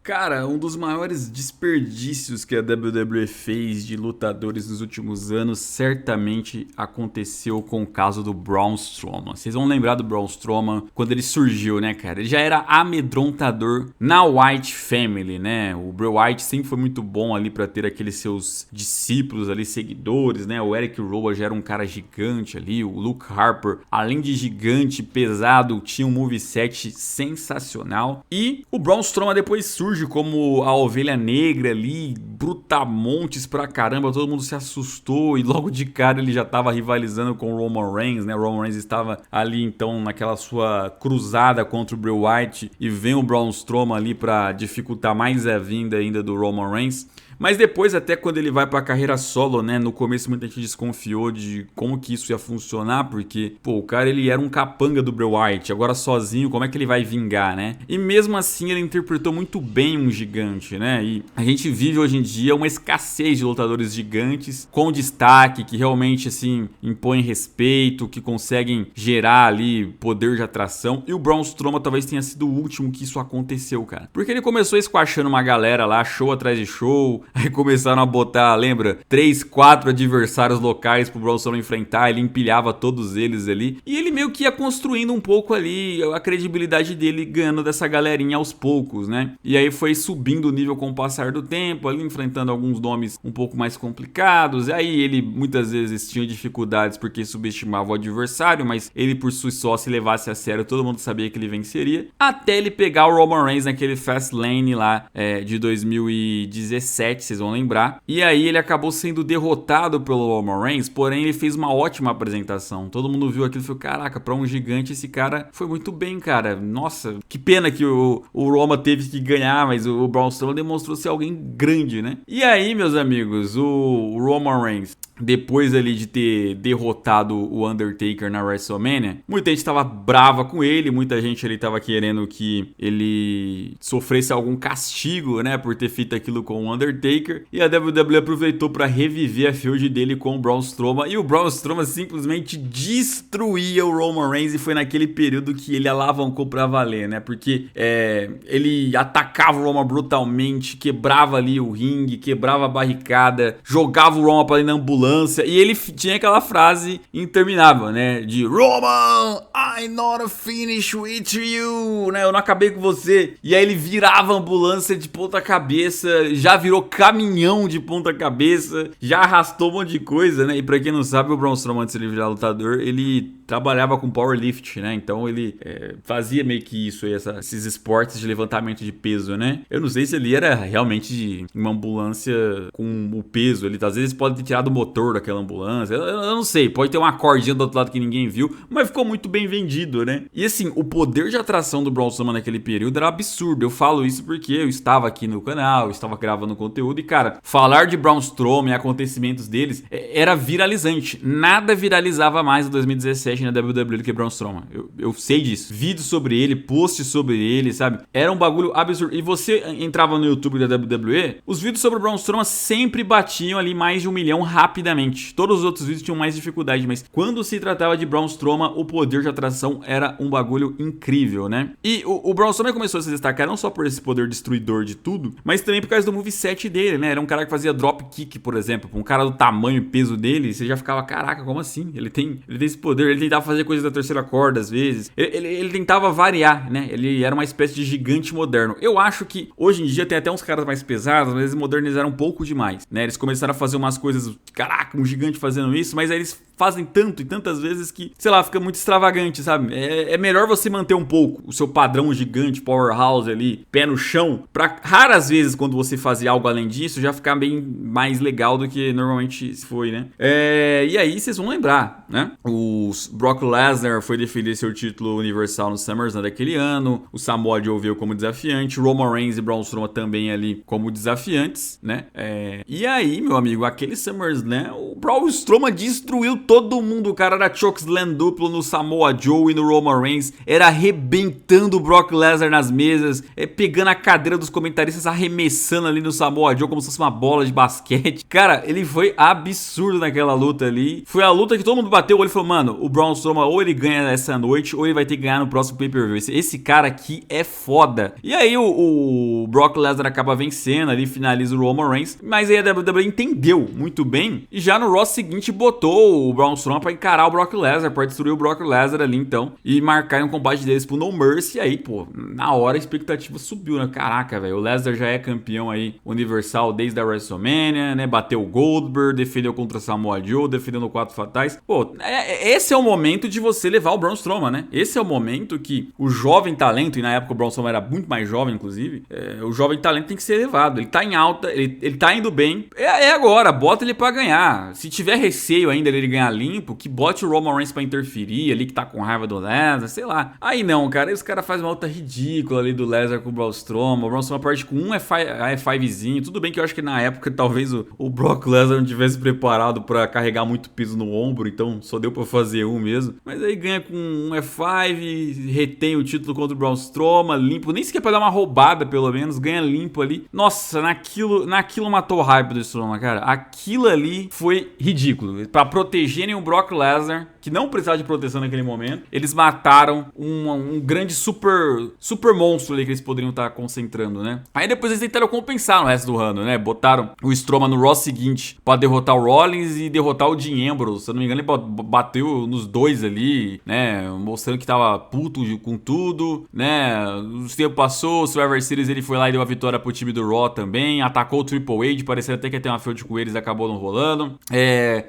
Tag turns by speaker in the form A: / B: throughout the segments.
A: Cara, um dos maiores desperdícios que a WWE fez de lutadores nos últimos anos certamente aconteceu com o caso do Braun Strowman. Vocês vão lembrar do Braun Strowman quando ele surgiu, né, cara? Ele já era amedrontador na White Family, né? O Bray Wyatt sempre foi muito bom ali pra ter aqueles seus discípulos ali, seguidores, né? O Eric Rowan já era um cara gigante ali, o Luke Harper, além de gigante, pesado, tinha um moveset sensacional. E o Braun Strowman depois surge como a ovelha negra ali, brutamontes pra caramba, todo mundo se assustou e logo de cara ele já tava rivalizando com o Roman Reigns, né? O Roman Reigns estava ali então naquela sua cruzada contra o Bray Wyatt e vem o Braun Strowman ali pra dificultar mais a vinda ainda do Roman Reigns. Mas depois, até quando ele vai pra carreira solo, né? No começo muita gente desconfiou de como que isso ia funcionar, porque, pô, o cara ele era um capanga do Bray Wyatt, agora sozinho, como é que ele vai vingar, né? E mesmo assim ele interpretou muito bem um gigante, né? E a gente vive hoje em dia uma escassez de lutadores gigantes com destaque, que realmente, assim, impõem respeito, que conseguem gerar ali poder de atração. E o Braun Strowman talvez tenha sido o último que isso aconteceu, cara. Porque ele começou squashando uma galera lá, show atrás de show. Aí começaram a botar, lembra? 3, 4 adversários locais pro Braun Strowman enfrentar. Ele empilhava todos eles ali. E ele meio que ia construindo um pouco ali a credibilidade dele, ganhando dessa galerinha aos poucos, né? E aí foi subindo o nível com o passar do tempo, ali enfrentando alguns nomes um pouco mais complicados. E aí ele muitas vezes tinha dificuldades porque subestimava o adversário, mas ele por si só, se levasse a sério, todo mundo sabia que ele venceria. Até ele pegar o Roman Reigns naquele Fastlane lá de 2017. Vocês vão lembrar. E aí ele acabou sendo derrotado pelo Roman Reigns, porém ele fez uma ótima apresentação. Todo mundo viu aquilo e falou, caraca, pra um gigante esse cara foi muito bem, cara. Nossa, que pena que o Roman teve que ganhar, mas o Braun Strowman demonstrou ser alguém grande, né? E aí, meus amigos, o Roman Reigns, depois ali de ter derrotado o Undertaker na WrestleMania, muita gente tava brava com ele, muita gente ali tava querendo que ele sofresse algum castigo, né, por ter feito aquilo com o Undertaker, e a WWE aproveitou para reviver a feud dele com o Braun Strowman, e o Braun Strowman simplesmente destruía o Roman Reigns, e foi naquele período que ele alavancou pra valer, né, porque ele atacava o Roman brutalmente, quebrava ali o ringue, quebrava a barricada, jogava o Roman pra ir na ambulância, e ele tinha aquela frase interminável, né? De Roman, I not finished with you, né? Eu não acabei com você. E aí ele virava a ambulância de ponta cabeça, já virou caminhão de ponta cabeça, já arrastou um monte de coisa, né? E pra quem não sabe, o Braun Strowman, antes de ele virar lutador, ele trabalhava com powerlift, né? Então ele fazia meio que isso aí, esses esportes de levantamento de peso, né? Eu não sei se ele era realmente uma ambulância com o peso. Ele às vezes pode ter tirado o motor daquela ambulância. Eu não sei, pode ter uma cordinha do outro lado que ninguém viu, mas ficou muito bem vendido, né? E assim, o poder de atração do Braun Strowman naquele período era absurdo. Eu falo isso porque eu estava aqui no canal, eu estava gravando conteúdo e, cara, falar de Braun Strowman e acontecimentos deles era viralizante. Nada viralizava mais em 2017 na WWE do que Braun Strowman. Eu sei disso. Vídeos sobre ele, posts sobre ele, sabe? Era um bagulho absurdo. E você entrava no YouTube da WWE, os vídeos sobre o Braun Strowman sempre batiam ali mais de 1 milhão rapidamente. Todos os outros vídeos tinham mais dificuldade, mas quando se tratava de Braun Strowman, o poder de atração era um bagulho incrível, né? E o Braun Strowman começou a se destacar não só por esse poder destruidor de tudo, mas também por causa do moveset dele, né? Era um cara que fazia drop kick, por exemplo. Um cara do tamanho e peso dele, você já ficava, caraca, como assim? Ele tem esse poder, ele tentava fazer coisas da terceira corda às vezes. Ele tentava variar, né? Ele era uma espécie de gigante moderno. Eu acho que hoje em dia tem até uns caras mais pesados, mas eles modernizaram um pouco demais, né? Eles começaram a fazer umas coisas, caraca, um gigante fazendo isso, mas aí eles fazem tanto e tantas vezes que, sei lá, fica muito extravagante, sabe? É melhor você manter um pouco o seu padrão gigante, powerhouse ali, pé no chão, pra raras vezes quando você fazer algo além disso, já ficar bem mais legal do que normalmente foi, né? E aí vocês vão lembrar, né? O Brock Lesnar foi defender seu título universal no SummerSlam daquele ano, o Samoa Joe veio como desafiante, Roman Reigns e Braun Strowman também ali como desafiantes, né? E aí, meu amigo, aquele SummerSlam né? O Braun Strowman destruiu todo mundo. O cara era chokeslam duplo no Samoa Joe e no Roman Reigns. Era arrebentando o Brock Lesnar nas mesas, pegando a cadeira dos comentaristas, arremessando ali no Samoa Joe como se fosse uma bola de basquete. Cara, ele foi absurdo naquela luta ali. Foi a luta que todo mundo bateu o olho e falou, mano, o Braun Strowman ou ele ganha essa noite ou ele vai ter que ganhar no próximo pay-per-view. Esse cara aqui é foda. E aí o Brock Lesnar acaba vencendo ali, finaliza o Roman Reigns, mas aí a WWE entendeu muito bem e já no Raw seguinte botou o Braun Strowman pra encarar o Brock Lesnar, pra destruir o Brock Lesnar ali então, e marcar um combate deles pro No Mercy. E aí, pô, na hora a expectativa subiu, né? Caraca, velho, o Lesnar já é campeão aí universal desde a WrestleMania, né? Bateu o Goldberg, defendeu contra Samoa Joe, defendendo 4 fatais. Pô, esse é o momento de você levar o Braun Strowman, né? Esse é o momento que o jovem talento, e na época o Braun Strowman era muito mais jovem, inclusive, o jovem talento tem que ser levado. Ele tá em alta, ele tá indo bem. É agora, bota ele pra ganhar. Se tiver receio ainda dele ganhar limpo, que bote o Roman Reigns pra interferir ali, que tá com raiva do Lesnar, sei lá. Aí não, cara, aí os caras fazem uma luta ridícula ali do Lesnar com o Braun Strowman. O Braun Strowman parte com um F5zinho. Tudo bem que eu acho que na época talvez o Brock Lesnar não tivesse preparado pra carregar muito peso no ombro, então só deu pra fazer um mesmo. Mas aí ganha com um F5, retém o título contra o Braun Strowman, limpo, nem sequer pra dar uma roubada pelo menos, ganha limpo ali. Nossa, naquilo matou o hype do Strowman, cara. Aquilo ali foi ridículo. Pra protegerem o Brock Lesnar, que não precisava de proteção naquele momento, eles mataram um grande super monstro ali que eles poderiam estar concentrando, né? Aí depois eles tentaram compensar no resto do ano, né? Botaram o Strowman no Raw seguinte pra derrotar o Rollins e derrotar o Dean Ambrose. Se eu não me engano, ele bateu nos dois ali, né? Mostrando que tava puto com tudo, né? O tempo passou, o Survivor Series ele foi lá e deu a vitória pro time do Raw também, atacou o Triple H, parecia até que ia ter uma feud com eles, acabou não rolando.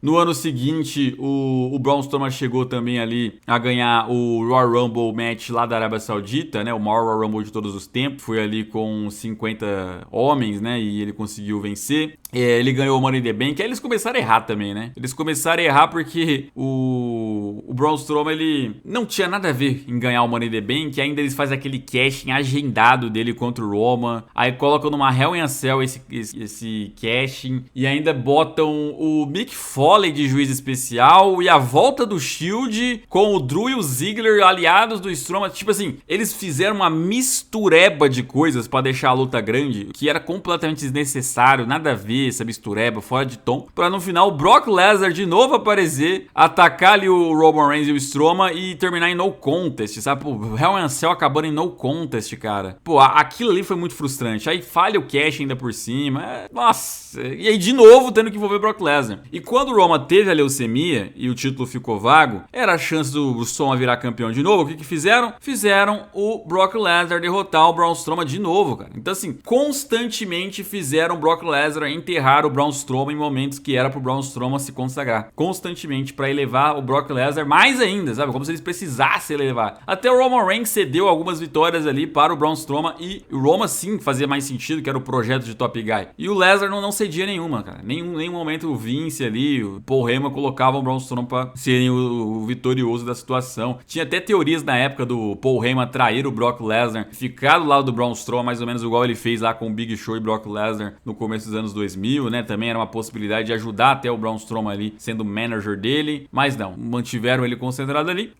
A: No ano seguinte, o Braun Strowman chegou também ali a ganhar o Royal Rumble match lá da Arábia Saudita, né? O maior Royal Rumble de todos os tempos. Foi ali com 50 homens, né? E ele conseguiu vencer. Ele ganhou o Money in the Bank. Aí eles começaram a errar também, né? Eles começaram a errar porque o Braun Strowman, ele não tinha nada a ver em ganhar o Money in the Bank. Ainda eles fazem aquele casting agendado dele contra o Roman. Aí colocam numa Hell in a Cell esse casting. E ainda botam o Mick Foley de juiz especial e a volta do Shield com o Drew e o Ziggler aliados do Strowman. Tipo assim, eles fizeram uma mistureba de coisas pra deixar a luta grande, que era completamente desnecessário, nada a ver, essa mistureba, fora de tom, pra no final o Brock Lesnar de novo aparecer, atacar ali o Roman Reigns e o Strowman e terminar em no contest, sabe? Pô, Hell in a Cell acabando em no contest, cara. Pô, aquilo ali foi muito frustrante. Aí falha o cash ainda por cima. Nossa, e aí de novo tendo que envolver o Brock Lesnar. E quando o Roman teve a leucemia e o título ficou vago, era a chance do Strowman virar campeão de novo. O que fizeram? Fizeram o Brock Lesnar derrotar o Braun Strowman de novo, cara. Então assim, constantemente fizeram o Brock Lesnar enterrar o Braun Strowman em momentos que era pro Braun Strowman se consagrar. Constantemente, pra elevar o Brock Lesnar mais ainda, sabe? Como se eles precisassem elevar. Até o Roman Reigns cedeu algumas vitórias ali para o Braun Strowman e o Roman sim fazia mais sentido, que era o projeto de Top Guy. E o Lesnar não cedia nenhuma, cara. Nenhum momento o Vince ali, o Paul Heyman colocavam o Braun Strowman pra serem o vitorioso da situação. Tinha até teorias na época do Paul Heyman trair o Brock Lesnar, ficar do lado do Braun Strowman, mais ou menos igual ele fez lá com o Big Show e Brock Lesnar no começo dos anos 2000, né? Também era uma possibilidade de ajudar até o Braun Strowman ali, sendo o manager dele, mas não, mantiveram ele concentrado ali.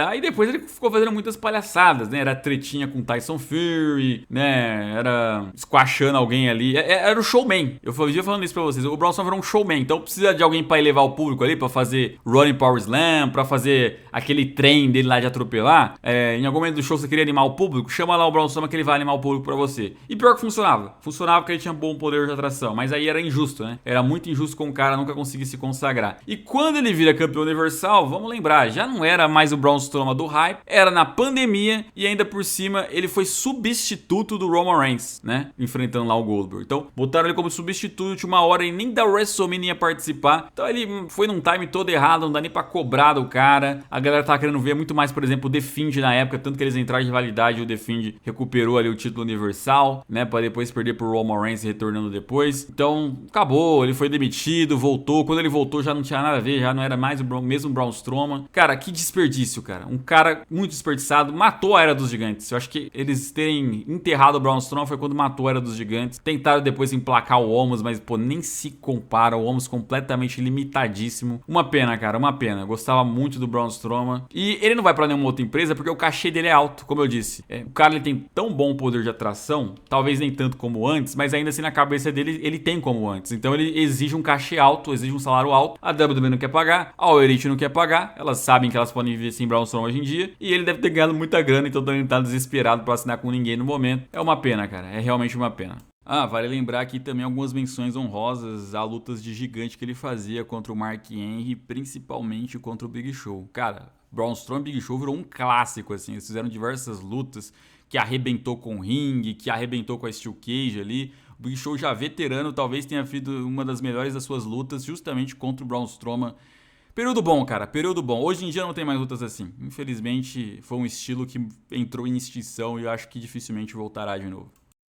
A: Aí depois ele ficou fazendo muitas palhaçadas, né? Era tretinha com Tyson Fury, né? Era squashando alguém ali. Era o showman. Eu vivia falando isso pra vocês. O Braun Strowman era um showman, então precisa de alguém pra elevar o público ali, pra fazer Running Power Slam, pra fazer aquele trem dele lá de atropelar. Em algum momento do show você queria animar o público, chama lá o Braun Strowman que ele vai animar o público pra você. E pior que funcionava. Funcionava porque ele tinha bom poder de atração, mas aí era injusto, né? Era muito injusto com o cara nunca conseguir se consagrar. E quando ele vira campeão universal, vamos lembrar, já não era mais o Braun Strowman do hype, era na pandemia e ainda por cima ele foi substituto do Roman Reigns, né? Enfrentando lá o Goldberg. Então, botaram ele como substituto de uma hora e nem da WrestleMania ia participar. Então ele foi num time todo errado, não dá nem pra cobrar do cara. A galera tava querendo ver muito mais, por exemplo, o The Fiend na época, tanto que eles entraram em rivalidade e o The Fiend recuperou ali o título universal, né? Pra depois perder pro Roman Reigns retornando depois. Então, acabou, ele foi demitido, voltou. Quando ele voltou já não tinha nada a ver, já não era mais o mesmo Braun Strowman. Cara, que desperdício, cara. Um cara muito desperdiçado, matou a Era dos Gigantes. Eu acho que eles terem enterrado o Braun Strowman foi quando matou a Era dos Gigantes. Tentaram depois emplacar o Omos, mas pô, nem se compara. O Omos Almost completamente limitadíssimo. Uma pena, cara, uma pena. Gostava muito do Braun Strowman. E ele não vai pra nenhuma outra empresa porque o cachê dele é alto, como eu disse. O cara ele tem tão bom poder de atração, talvez nem tanto como antes, mas ainda assim na cabeça dele ele tem como antes. Então ele exige um cachê alto, exige um salário alto. A WWE não quer pagar, a All Elite não quer pagar. Elas sabem que elas podem viver sem Braun Strowman hoje em dia. E ele deve ter ganhado muita grana, então ele tá desesperado pra assinar com ninguém no momento. É uma pena, cara. É realmente uma pena. Ah, vale lembrar aqui também algumas menções honrosas a lutas de gigante que ele fazia contra o Mark Henry, principalmente contra o Big Show. Cara, Braun Strowman e Big Show virou um clássico, assim. Eles fizeram diversas lutas que arrebentou com o ringue, que arrebentou com a Steel Cage ali. O Big Show já veterano talvez tenha sido uma das melhores das suas lutas justamente contra o Braun Strowman. Período bom, cara, período bom. Hoje em dia não tem mais lutas assim. Infelizmente foi um estilo que entrou em extinção e eu acho que dificilmente voltará de novo.